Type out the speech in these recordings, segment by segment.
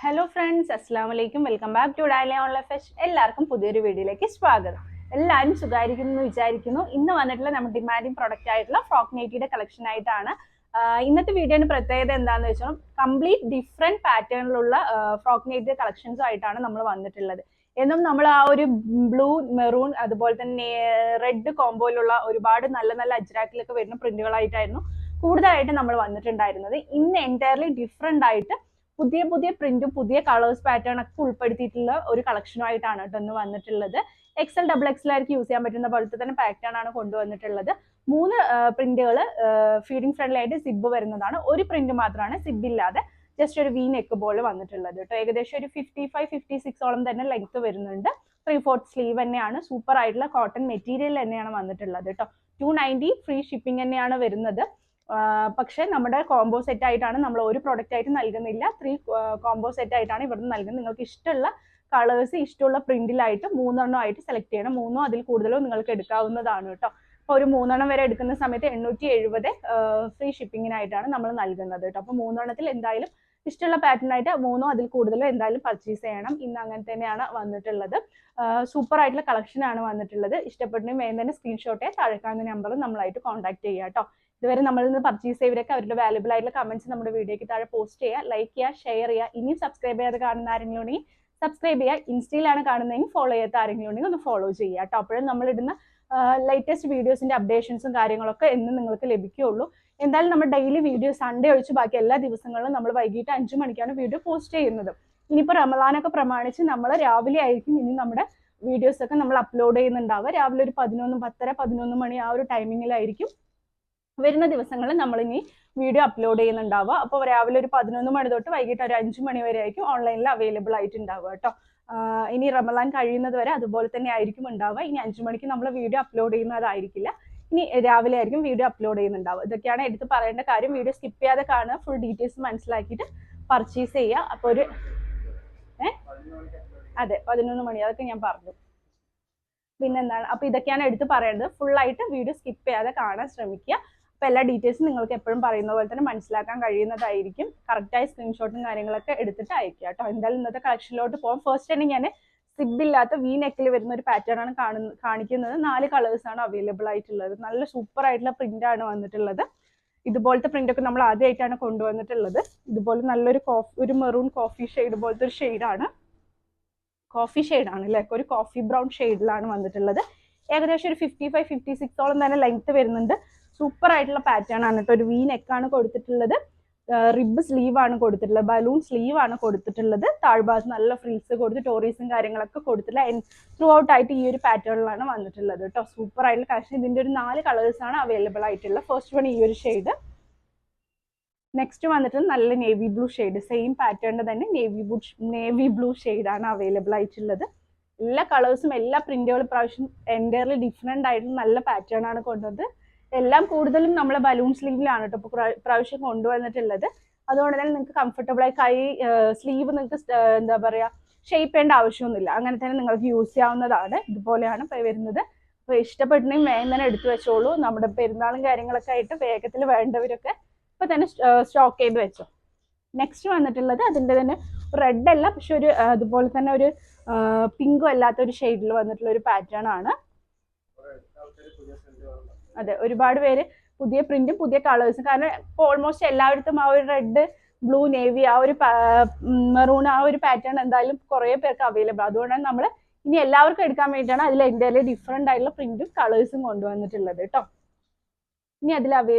Hello friends, അസ്സാം വലൈക്കും. Welcome back to Dalia online fest. എല്ലാവർക്കും പുതിയൊരു വീഡിയോയിലേക്ക് സ്വാഗതം. എല്ലാവരും സുഖമായിരിക്കുന്നു എന്ന് വിചാരിക്കുന്നു. ഇന്ന് വന്നിട്ടുള്ള നമ്മുടെ ഡിമാൻഡിങ് പ്രൊഡക്റ്റ് ആയിട്ടുള്ള ഫ്രോക്ക് നൈറ്റിയുടെ കളക്ഷൻ ആയിട്ടാണ്. ഇന്നത്തെ വീഡിയോയുടെ പ്രത്യേകത എന്താണെന്ന് വെച്ചാൽ കംപ്ലീറ്റ് ഡിഫറെൻറ്റ് പാറ്റേണിലുള്ള ഫ്രോക്ക് നൈറ്റിയുടെ കളക്ഷൻസും ആയിട്ടാണ് നമ്മൾ വന്നിട്ടുള്ളത്. എന്നും നമ്മൾ ആ ഒരു ബ്ലൂ, മെറൂൺ, അതുപോലെ തന്നെ റെഡ് കോംബോയിലുള്ള ഒരുപാട് നല്ല നല്ല അജ്രാക്കിലൊക്കെ വരുന്ന പ്രിന്റുകളായിട്ടായിരുന്നു കൂടുതലായിട്ട് നമ്മൾ വന്നിട്ടുണ്ടായിരുന്നത്. ഇന്ന് എൻറ്റയർലി ഡിഫറെൻ്റ് ആയിട്ട് പുതിയ പുതിയ പ്രിന്റും പുതിയ കളേഴ്സ് പാറ്റേൺ ഒക്കെ ഉൾപ്പെടുത്തിയിട്ടുള്ള ഒരു കളക്ഷനുമായിട്ടാണ് കേട്ടോ ഇന്ന് വന്നിട്ടുള്ളത്. എക്സൽ ഡബിൾ എക്സൽ ആയിരിക്കും യൂസ് ചെയ്യാൻ പറ്റുന്ന പോലത്തെ തന്നെ പാറ്റേൺ ആണ് കൊണ്ടുവന്നിട്ടുള്ളത്. 3 പ്രിന്റുകൾ ഫീഡിംഗ് ഫ്രണ്ട്ലി ആയിട്ട് സിബ് വരുന്നതാണ്. ഒരു പ്രിന്റ് മാത്രമാണ് സിബ് ഇല്ലാതെ ജസ്റ്റ് ഒരു വി നെക്ക് പോലെ വന്നിട്ടുള്ളത് കേട്ടോ. ഏകദേശം ഒരു 55-56ഓളം തന്നെ ലെങ്ത് വരുന്നുണ്ട്. 3/4 സ്ലീവ് തന്നെയാണ്. സൂപ്പർ ആയിട്ടുള്ള കോട്ടൺ മെറ്റീരിയൽ തന്നെയാണ് വന്നിട്ടുള്ളത് കേട്ടോ. 290 ഫ്രീ ഷിപ്പിംഗ് തന്നെയാണ് വരുന്നത്. പക്ഷെ നമ്മുടെ കോംബോ സെറ്റ് ആയിട്ടാണ്, നമ്മൾ ഒരു പ്രൊഡക്റ്റ് ആയിട്ട് നൽകുന്നില്ല. 3 കോംബോ സെറ്റ് ആയിട്ടാണ് ഇവിടുന്ന് നൽകുന്നത്. നിങ്ങൾക്ക് ഇഷ്ടമുള്ള കളേഴ്സ് ഇഷ്ടമുള്ള പ്രിന്റിലായിട്ട് 3 ആയിട്ട് സെലക്ട് ചെയ്യണം. 3 അതിൽ കൂടുതലോ നിങ്ങൾക്ക് എടുക്കാവുന്നതാണ് കേട്ടോ. അപ്പോൾ ഒരു 3 വരെ എടുക്കുന്ന സമയത്ത് 870 ഫ്രീ ഷിപ്പിങ്ങിനായിട്ടാണ് നമ്മൾ നൽകുന്നത് കേട്ടോ. അപ്പോൾ 3 എന്തായാലും ഇഷ്ടമുള്ള പാറ്റേൺ ആയിട്ട് 3 അതിൽ കൂടുതലോ എന്തായാലും പർച്ചേസ് ചെയ്യണം. ഇന്ന് അങ്ങനെ തന്നെയാണ് വന്നിട്ടുള്ളത്. സൂപ്പർ ആയിട്ടുള്ള കളക്ഷൻ ആണ് വന്നിട്ടുള്ളത്. ഇഷ്ടപ്പെട്ടെങ്കിൽ വേഗം തന്നെ സ്ക്രീൻഷോട്ടെ താഴെ കാണുന്ന നമ്പറിൽ നമ്മളായിട്ട് കോൺടാക്ട് ചെയ്യുക കേട്ടോ. ഇതുവരെ നമ്മളിൽ നിന്ന് പർച്ചേസ് ചെയ്തവരൊക്കെ അവരുടെ വാല്യുബിൾ ആയിട്ടുള്ള കമന്റ്സ് നമ്മുടെ വീഡിയോയ്ക്ക് താഴെ പോസ്റ്റ് ചെയ്യുക, ലൈക്ക് ചെയ്യുക, ഷെയർ ചെയ്യുക. ഇനിയും സബ്സ്ക്രൈബ് ചെയ്യാതെ കാണുന്ന ആരെങ്കിലും ഉണ്ടെങ്കിൽ സബ്സ്ക്രൈബ് ചെയ്യുക. ഇൻസ്റ്റയിലാണ് കാണുന്നതെങ്കിൽ ഫോളോ ചെയ്യാത്ത ആരെങ്കിലും ഉണ്ടെങ്കിൽ ഒന്ന് ഫോളോ ചെയ്യുക കേട്ടോ. അപ്പോഴും നമ്മളിടുന്ന ലേറ്റസ്റ്റ് വീഡിയോസിന്റെ അപ്ഡേഷൻസും കാര്യങ്ങളൊക്കെ എന്നും നിങ്ങൾക്ക് ലഭിക്കുകയുള്ളൂ. എന്തായാലും നമ്മൾ ഡെയിലി വീഡിയോ സൺഡേ ഒഴിച്ച് ബാക്കി എല്ലാ ദിവസങ്ങളിലും നമ്മൾ വൈകിട്ട് 5 മണിക്കാണ് വീഡിയോ പോസ്റ്റ് ചെയ്യുന്നത്. ഇനിയിപ്പോൾ റമദാനൊക്കെ പ്രമാണിച്ച് നമ്മൾ രാവിലെ ആയിരിക്കും ഇനി നമ്മുടെ വീഡിയോസ് ഒക്കെ നമ്മൾ അപ്ലോഡ് ചെയ്യുന്നുണ്ടാവുക. രാവിലെ ഒരു 11 മണി ആ ഒരു ടൈമിങ്ങിലായിരിക്കും വരുന്ന ദിവസങ്ങളിൽ നമ്മൾ ഇനി വീഡിയോ അപ്ലോഡ് ചെയ്യുന്നുണ്ടാവുക. അപ്പോൾ രാവിലെ ഒരു 11 മണി തൊട്ട് വൈകിട്ട് ഒരു 5 മണി വരെ ആയിരിക്കും ഓൺലൈനിൽ അവൈലബിൾ ആയിട്ടുണ്ടാവുക കേട്ടോ. ഇനി റമദാൻ കഴിയുന്നത് വരെ അതുപോലെ തന്നെ ആയിരിക്കും ഉണ്ടാവുക. ഇനി 5 മണിക്ക് നമ്മൾ വീഡിയോ അപ്ലോഡ് ചെയ്യുന്നതായിരിക്കില്ല. ഇനി രാവിലെ ആയിരിക്കും വീഡിയോ അപ്ലോഡ് ചെയ്യുന്നുണ്ടാവുക. ഇതൊക്കെയാണ് എടുത്ത് പറയേണ്ട കാര്യം. വീഡിയോ സ്കിപ്പ് ചെയ്യാതെ കാണുക, ഫുൾ ഡീറ്റെയിൽസ് മനസ്സിലാക്കിയിട്ട് പർച്ചേസ് ചെയ്യുക. അപ്പോൾ ഒരു അതെ 11 മണി അതൊക്കെ ഞാൻ പറഞ്ഞു. പിന്നെന്താണ്, അപ്പോൾ ഇതൊക്കെയാണ് എടുത്ത് പറയേണ്ടത്. ഫുള്ളായിട്ട് വീഡിയോ സ്കിപ്പ് ചെയ്യാതെ കാണാൻ ശ്രമിക്കുക. അപ്പോൾ എല്ലാ ഡീറ്റെയിൽസും നിങ്ങൾക്ക് എപ്പോഴും പറയുന്ന പോലെ തന്നെ മനസ്സിലാക്കാൻ കഴിയുന്നതായിരിക്കും. കറക്റ്റായി സ്ക്രീൻഷോട്ടും കാര്യങ്ങളൊക്കെ എടുത്തിട്ട് അയക്കുക കേട്ടോ. എന്തായാലും ഇന്നത്തെ കളക്ഷനിലോട്ട് പോകാം. ഫസ്റ്റ് തന്നെ ഞാൻ സിബ് ഇല്ലാത്ത വി നെക്കിൽ വരുന്ന ഒരു പാറ്റേൺ ആണ് കാണിക്കുന്നത്. 4 കളേഴ്സാണ് അവൈലബിൾ ആയിട്ടുള്ളത്. നല്ല സൂപ്പർ ആയിട്ടുള്ള പ്രിന്റ് ആണ് വന്നിട്ടുള്ളത്. ഇതുപോലത്തെ പ്രിന്റ് ഒക്കെ നമ്മൾ ആദ്യമായിട്ടാണ് കൊണ്ടുവന്നിട്ടുള്ളത്. ഇതുപോലെ നല്ലൊരു ഒരു മെറൂൺ കോഫി ഷെയ്ഡ് പോലത്തെ ഒരു ഷെയ്ഡാണ്. കോഫി ഷെയ്ഡാണ് അല്ലേ, ഒരു കോഫി ബ്രൗൺ ഷെയ്ഡിലാണ് വന്നിട്ടുള്ളത്. ഏകദേശം ഒരു 55-56ഓളം തന്നെ ലെങ്ത് വരുന്നുണ്ട്. സൂപ്പർ ആയിട്ടുള്ള പാറ്റേൺ ആണ് കേട്ടോ. ഒരു വി നെക്കാണ് കൊടുത്തിട്ടുള്ളത്. റിബ് സ്ലീവ് ആണ് കൊടുത്തിട്ടുള്ളത്. ബലൂൺ സ്ലീവ് ആണ് കൊടുത്തിട്ടുള്ളത്. താഴ്ഭാഗത്ത് നല്ല ഫ്രിൽസ് കൊടുത്ത് ടോറീസും കാര്യങ്ങളൊക്കെ കൊടുത്തിട്ടുള്ള ത്രൂ ഔട്ട് ആയിട്ട് ഈ ഒരു പാറ്റേണിലാണ് വന്നിട്ടുള്ളത് കേട്ടോ. സൂപ്പർ ആയിട്ടുള്ള കളക്ഷൻ. ഇതിന്റെ ഒരു 4 കളേഴ്സ് ആണ് അവൈലബിൾ ആയിട്ടുള്ളത്. ഫസ്റ്റ് വൺ ഈ ഒരു ഷെയ്ഡ്. നെക്സ്റ്റ് വന്നിട്ട് നല്ല നേവി ബ്ലൂ ഷെയ്ഡ്, സെയിം പാറ്റേണിന്റെ തന്നെ നേവി ബ്ലൂ ഷെയ്ഡാണ് അവൈലബിൾ ആയിട്ടുള്ളത്. എല്ലാ കളേഴ്സും എല്ലാ പ്രിന്റുകളും പ്രാവശ്യം എൻറ്റയർലി ഡിഫറെന്റ് ആയിട്ടുള്ള നല്ല പാറ്റേൺ ആണ് കൊണ്ടുവന്നത്. എല്ലാം കൂടുതലും നമ്മൾ ബലൂൺ സ്ലീവിലാണ് കേട്ടോ ഇപ്പോൾ പ്രാവശ്യം കൊണ്ടുവന്നിട്ടുള്ളത്. അതുകൊണ്ട് തന്നെ നിങ്ങൾക്ക് കംഫർട്ടബിൾ ആയി കൈ സ്ലീവ് നിങ്ങൾക്ക് എന്താ പറയുക ഷേപ്പ് ചെയ്യേണ്ട ആവശ്യമൊന്നുമില്ല. അങ്ങനെ തന്നെ നിങ്ങൾക്ക് യൂസ് ചെയ്യാവുന്നതാണ്. ഇതുപോലെയാണ് വരുന്നത്. അപ്പോൾ ഇഷ്ടപ്പെട്ടിട്ടുണ്ടെങ്കിൽ വേഗം തന്നെ എടുത്തു വെച്ചോളൂ. നമ്മുടെ പെരുന്നാളും കാര്യങ്ങളൊക്കെ ആയിട്ട് വേഗത്തിൽ വേണ്ടവരൊക്കെ ഇപ്പം തന്നെ സ്റ്റോക്ക് ചെയ്ത് വെച്ചോ. നെക്സ്റ്റ് വന്നിട്ടുള്ളത് അതിൻ്റെ തന്നെ റെഡ് അല്ല, പക്ഷെ ഒരു അതുപോലെ തന്നെ ഒരു പിങ്കും അല്ലാത്ത ഒരു ഷെയ്ഡിൽ വന്നിട്ടുള്ള ഒരു പാറ്റേൺ ആണ്. അതെ, ഒരുപാട് പേര് പുതിയ പ്രിന്റും പുതിയ കളേഴ്സും, കാരണം ഇപ്പോൾ ഓൾമോസ്റ്റ് എല്ലായിടത്തും ആ ഒരു റെഡ്, ബ്ലൂ, നേവി, ആ ഒരു മെറൂൺ ആ ഒരു പാറ്റേൺ എന്തായാലും കുറേ പേർക്ക് അവൈലബിൾ. അതുകൊണ്ടാണ് നമ്മൾ ഇനി എല്ലാവർക്കും എടുക്കാൻ വേണ്ടിയിട്ടാണ് അതിൽ എൻ്റെ ഡിഫറെൻ്റ് ആയിട്ടുള്ള പ്രിന്റും കളേഴ്സും കൊണ്ടുവന്നിട്ടുള്ളത് കേട്ടോ. ഇനി അതിൽ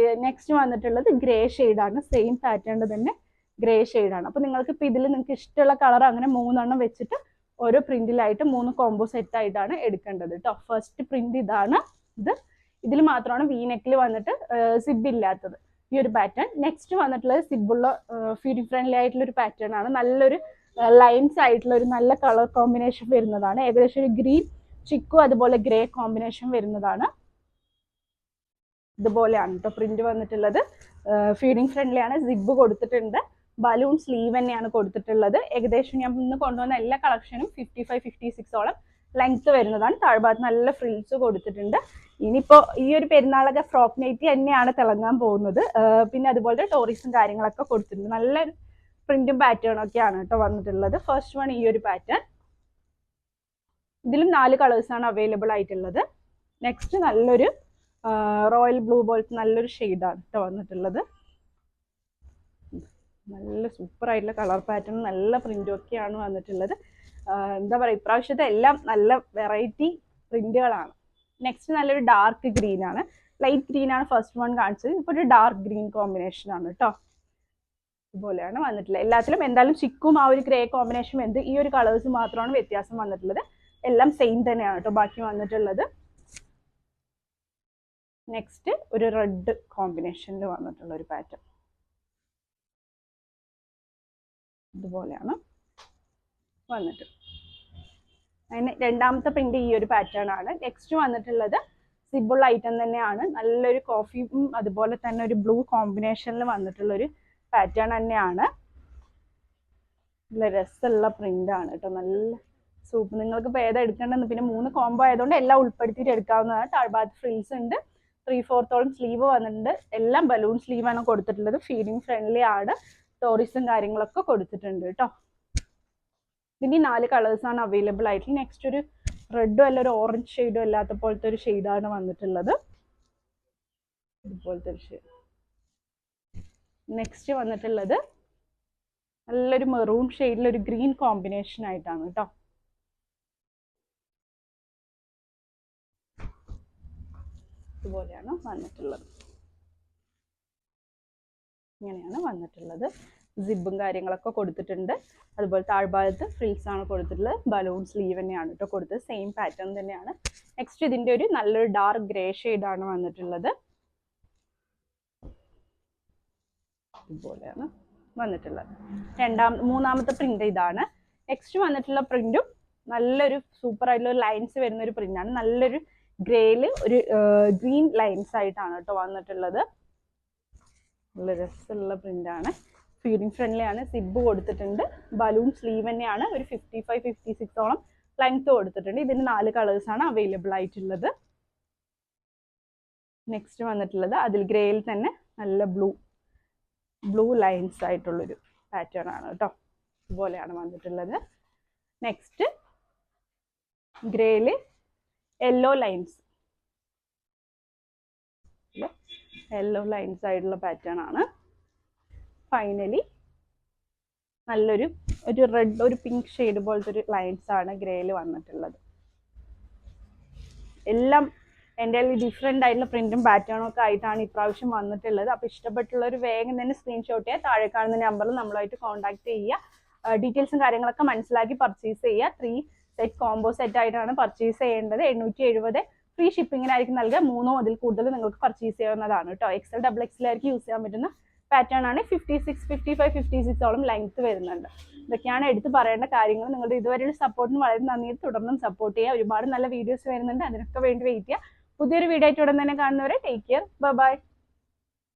നെക്സ്റ്റ് വന്നിട്ടുള്ളത് ഗ്രേ ഷെയ്ഡാണ്. സെയിം പാറ്റേണിൻ്റെ തന്നെ ഗ്രേ ഷെയ്ഡാണ്. അപ്പോൾ നിങ്ങൾക്ക് ഇപ്പോൾ ഇതിൽ നിങ്ങൾക്ക് ഇഷ്ടമുള്ള കളർ അങ്ങനെ 3 വെച്ചിട്ട് ഓരോ പ്രിന്റിലായിട്ട് 3 കോംബോ സെറ്റ് ആയിട്ടാണ് എടുക്കേണ്ടത് കേട്ടോ. ഫസ്റ്റ് പ്രിന്റ് ഇതാണ്. ഇതിൽ മാത്രമാണ് വി നെക്കിൽ വന്നിട്ട് സിബ് ഇല്ലാത്തത് ഈ ഒരു പാറ്റേൺ. നെക്സ്റ്റ് വന്നിട്ടുള്ളത് സിബുള്ള ഫീഡിംഗ് ഫ്രണ്ട്ലി ആയിട്ടുള്ള ഒരു പാറ്റേൺ ആണ്. നല്ലൊരു ലൈൻസ് ആയിട്ടുള്ള ഒരു നല്ല കളർ കോമ്പിനേഷൻ വരുന്നതാണ്. ഏകദേശം ഒരു ഗ്രീൻ, ചിക്കു, അതുപോലെ ഗ്രേ കോമ്പിനേഷൻ വരുന്നതാണ്. ഇതുപോലെയാണ് കേട്ടോ പ്രിന്റ് വന്നിട്ടുള്ളത്. ഫീഡിംഗ് ഫ്രണ്ട്ലി ആണ്. സിബ് കൊടുത്തിട്ടുണ്ട്. ബലൂൺ സ്ലീവ് തന്നെയാണ് കൊടുത്തിട്ടുള്ളത്. ഏകദേശം ഞാൻ ഇന്ന് കൊണ്ടുവന്ന എല്ലാ കളക്ഷനും 55-56ഓളം ലെങ്ത് വരുന്നതാണ്. താഴ്ഭാഗത്ത് നല്ല ഫ്രിൽസ് കൊടുത്തിട്ടുണ്ട്. ഇനിയിപ്പോൾ ഈ ഒരു പെരുന്നാളൊക്കെ ഫ്രോക്ക് നൈറ്റി തന്നെയാണ് തിളങ്ങാൻ പോകുന്നത്. പിന്നെ അതുപോലെ ടോറീസും കാര്യങ്ങളൊക്കെ കൊടുത്തിട്ടുണ്ട്. നല്ല പ്രിന്റും പാറ്റേണും ഒക്കെയാണ് കേട്ടോ വന്നിട്ടുള്ളത്. ഫസ്റ്റ് വൺ ഈ ഒരു പാറ്റേൺ, ഇതിലും 4 കളേഴ്സാണ് അവൈലബിൾ ആയിട്ടുള്ളത്. നെക്സ്റ്റ് നല്ലൊരു റോയൽ ബ്ലൂ പോലത്തെ നല്ലൊരു ഷെയ്ഡാണ് കേട്ടോ വന്നിട്ടുള്ളത്. നല്ല സൂപ്പർ ആയിട്ടുള്ള കളർ പാറ്റേൺ, നല്ല പ്രിന്റും ഒക്കെയാണ് വന്നിട്ടുള്ളത്. എന്താ പറയുക, ഇപ്രാവശ്യത്തെ എല്ലാം നല്ല വെറൈറ്റി പ്രിന്റുകളാണ്. നെക്സ്റ്റ് നല്ലൊരു ഡാർക്ക് ഗ്രീൻ ആണ്, ലൈറ്റ് ഗ്രീൻ ആണ് ഫസ്റ്റ് വൺ കാണിച്ചത്. ഇപ്പോൾ ഒരു ഡാർക്ക് ഗ്രീൻ കോമ്പിനേഷൻ ആണ് കേട്ടോ. ഇതുപോലെയാണ് വന്നിട്ടുള്ളത്. എല്ലാത്തിലും എന്തായാലും ചിക്കും ആ ഒരു ഗ്രേ കോമ്പിനേഷൻ എന്ത് ഈ ഒരു കളേഴ്സ് മാത്രമാണ് വ്യത്യാസം വന്നിട്ടുള്ളത്. എല്ലാം സെയിം തന്നെയാണ് കേട്ടോ ബാക്കി വന്നിട്ടുള്ളത്. നെക്സ്റ്റ് ഒരു റെഡ് കോമ്പിനേഷനിൽ വന്നിട്ടുള്ള ഒരു പാറ്റേൺ, ഇതുപോലെയാണ് വന്നിട്ട്. അതിന് രണ്ടാമത്തെ പ്രിന്റ് ഈ ഒരു പാറ്റേൺ ആണ്. നെക്സ്റ്റ് വന്നിട്ടുള്ളത് സിബിൾ ഐറ്റം തന്നെയാണ്, നല്ലൊരു കോഫിയും അതുപോലെ തന്നെ ഒരു ബ്ലൂ കോമ്പിനേഷനിൽ വന്നിട്ടുള്ള ഒരു പാറ്റേൺ തന്നെയാണ്. നല്ല രസമുള്ള പ്രിന്റ് ആണ് കേട്ടോ, നല്ല സൂപ്പർ. നിങ്ങൾക്ക് ഇപ്പോൾ ഏതാ എടുക്കേണ്ടതെന്ന്, പിന്നെ 3 കോംബോ ആയതുകൊണ്ട് എല്ലാം ഉൾപ്പെടുത്തിയിട്ട് എടുക്കാവുന്നതാണ്. താഴ്ഭാഗത്ത് ഫ്രിൽസ് ഉണ്ട്, 3/4 സ്ലീവ് വന്നിട്ടുണ്ട്. എല്ലാം ബലൂൺ സ്ലീവാണ് കൊടുത്തിട്ടുള്ളത്. ഫീഡിങ് ഫ്രണ്ട്ലി ആണ്, ടോറിസും കാര്യങ്ങളൊക്കെ കൊടുത്തിട്ടുണ്ട് കേട്ടോ. ഇതിന് 4 കളേഴ്സാണ് അവൈലബിൾ ആയിട്ടുള്ളത്. നെക്സ്റ്റ് ഒരു റെഡും അല്ല ഒരു ഓറഞ്ച് ഷെയ്ഡും അല്ലാത്ത പോലത്തെ ഒരു ഷെയ്ഡാണ് വന്നിട്ടുള്ളത്. ഇതുപോലത്തെ ഒരു ഷെയ്ഡ്. നെക്സ്റ്റ് വന്നിട്ടുള്ളത് നല്ലൊരു മെറൂൺ ഷെയ്ഡിൽ ഒരു ഗ്രീൻ കോമ്പിനേഷൻ ആയിട്ടാണ് കേട്ടോ. ഇതുപോലെയാണ് വന്നിട്ടുള്ളത്. ഇങ്ങനെയാണ് വന്നിട്ടുള്ളത്. സിബും കാര്യങ്ങളൊക്കെ കൊടുത്തിട്ടുണ്ട്. അതുപോലെ താഴ്ഭാഗത്ത് ഫ്രിൽസ് ആണ് കൊടുത്തിട്ടുള്ളത്. ബലൂൺ സ്ലീവ് തന്നെയാണ് കേട്ടോ കൊടുത്തത്. സെയിം പാറ്റേൺ തന്നെയാണ്. നെക്സ്റ്റ് ഇതിൻ്റെ ഒരു നല്ലൊരു ഡാർക്ക് ഗ്രേ ഷെയ്ഡാണ് വന്നിട്ടുള്ളത്. ഇതുപോലെയാണ് വന്നിട്ടുള്ളത്. മൂന്നാമത്തെ പ്രിന്റ് ഇതാണ്. നെക്സ്റ്റ് വന്നിട്ടുള്ള പ്രിന്റും നല്ലൊരു സൂപ്പർ ആയിട്ടുള്ള ലൈൻസ് വരുന്ന ഒരു പ്രിന്റാണ്. നല്ലൊരു ഗ്രേയിൽ ഒരു ഗ്രീൻ ലൈൻസ് ആയിട്ടാണ് കേട്ടോ വന്നിട്ടുള്ളത്. നല്ല രസമുള്ള പ്രിന്റാണ്. ഫീഡിങ് ഫ്രണ്ട്ലി ആണ്. സിബ് കൊടുത്തിട്ടുണ്ട്. ബലൂൺ സ്ലീവ് തന്നെയാണ്. ഒരു 55-56 ലെങ്ത് കൊടുത്തിട്ടുണ്ട്. ഇതിന് 4 കളേഴ്സാണ് അവൈലബിൾ ആയിട്ടുള്ളത്. നെക്സ്റ്റ് വന്നിട്ടുള്ളത് അതിൽ ഗ്രേയിൽ തന്നെ നല്ല ബ്ലൂ ലൈൻസ് ആയിട്ടുള്ളൊരു പാറ്റേൺ ആണ് കേട്ടോ. ഇതുപോലെയാണ് വന്നിട്ടുള്ളത്. നെക്സ്റ്റ് ഗ്രേയിൽ യെല്ലോ ലൈൻസ് ആയിട്ടുള്ള പാറ്റേൺ ആണ്. ഫൈനലി നല്ലൊരു റെഡ് ഒരു പിങ്ക് ഷെയ്ഡ് പോലത്തെ ഒരു ലൈൻസ് ആണ് ഗ്രേയിൽ വന്നിട്ടുള്ളത്. എല്ലാം എൻ്റെ ഡിഫറെൻ്റ് ആയിട്ടുള്ള പ്രിന്റും പാറ്റേണും ഒക്കെ ആയിട്ടാണ് ഇപ്രാവശ്യം വന്നിട്ടുള്ളത്. അപ്പോൾ ഇഷ്ടപ്പെട്ടുള്ളൊരു വേഗം തന്നെ സ്ക്രീൻഷോട്ട് ചെയ്യുക. താഴെ കാണുന്ന നമ്പറിൽ നമ്മളുമായിട്ട് കോൺടാക്ട് ചെയ്യുക. ഡീറ്റെയിൽസും കാര്യങ്ങളൊക്കെ മനസ്സിലാക്കി പർച്ചേസ് ചെയ്യുക. 3 സെറ്റ് കോംബോ സെറ്റ് ആയിട്ടാണ് പർച്ചേസ് ചെയ്യേണ്ടത്. 870 ഫ്രീ ഷിപ്പിങ്ങിനായിരിക്കും നൽകുക. 3 അതിൽ കൂടുതൽ നിങ്ങൾക്ക് പർച്ചേസ് ചെയ്യാവുന്നതാണ് കേട്ടോ. XL XXL ആയിരിക്കും യൂസ് ചെയ്യാൻ പറ്റുന്ന പാറ്റേൺ ആണ്. 55-56 ലെങ്ത് വരുന്നുണ്ട്. ഇതൊക്കെയാണ് എടുത്ത് പറയേണ്ട കാര്യങ്ങൾ. നിങ്ങളുടെ ഇതുവരെയുള്ള സപ്പോർട്ടിന് വളരെ നന്ദി. തുടർന്നും സപ്പോർട്ട് ചെയ്യുക. ഒരുപാട് നല്ല വീഡിയോസ് വരുന്നുണ്ട്, അതിനൊക്കെ വേണ്ടി വെയിറ്റ് ചെയ്യുക. പുതിയൊരു വീഡിയോ ആയിട്ട് ഉടൻ തന്നെ കാണുന്നവരെ ടേക്ക് കെയർ. ബൈ.